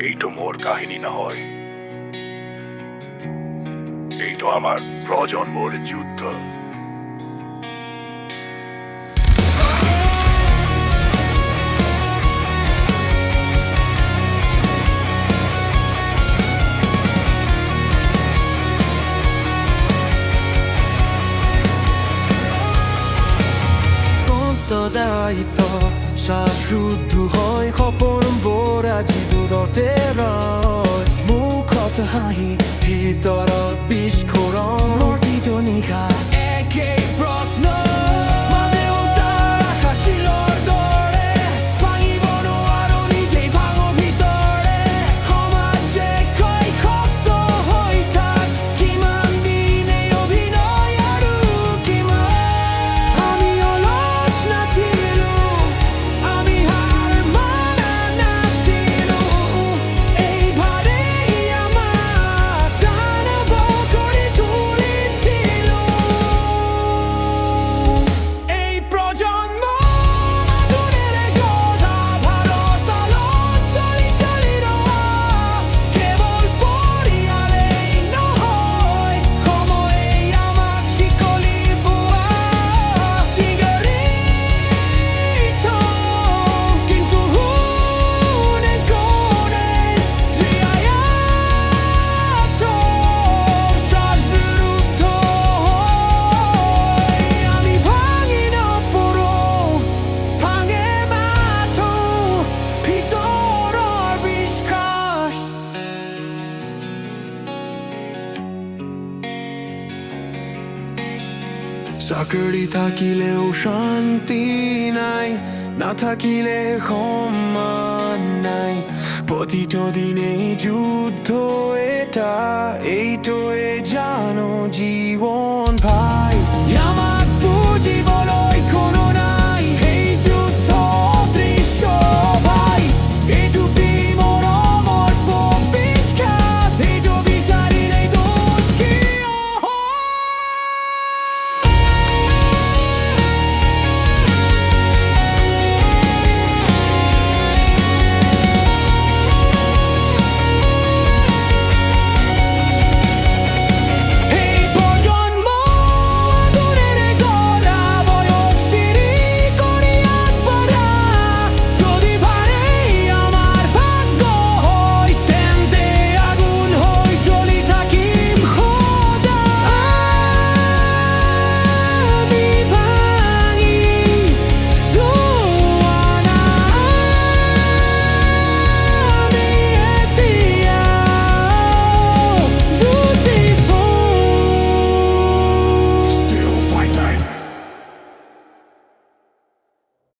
এইটো মোৰ কাহিনী নহয়, এইটো আমাৰ প্ৰজন্মৰ যুদ্ধ। দায়িত্ব শ্বাসৰুদ্ধ হৈ সপোনবোৰ আজি দূৰতে ৰয়। মুখত হাঁহি ভিতৰত বিস্ফোৰণ। প্ৰতিটো নিশা একেই প্ৰশ্ন, মানে উত্তৰ আকাশীলৰ দৰে ভাঙিব নোৱাৰো নিজেই ভাঙো ভিতৰে। সমাজে কয় শব্দ হৈ থাক, কিমান দিন এই অভিনয় আৰু কিমান আমি অলস নাছিলো, আমি হাৰ মানা নাছিলো। এইবাৰেই আমাক দানৱ কৰি তুলিছিল এই প্ৰজন্ম। আগুনেৰে গঢ়া ভাৰতলত চলি চলি ৰহা কেৱল পৰিয়ালেই নহয়, সময়ে আমাক শিকলি বোৱা চিগাৰেট। কিন্তু কোনে কোনে জীয়াই আছো শ্বাসৰুদ্ধ হৈ। আমি ভাঙি নপৰো, ভাঙে মাথো ভিতৰৰ বিশ্বাস। চাকৰি থাকিলেও শান্তি নাই, নাথাকিলে সন্মান নাই। প্ৰতিটো দিনেই যুদ্ধ এটা, এইটোৱে জানো জীৱন ভাই।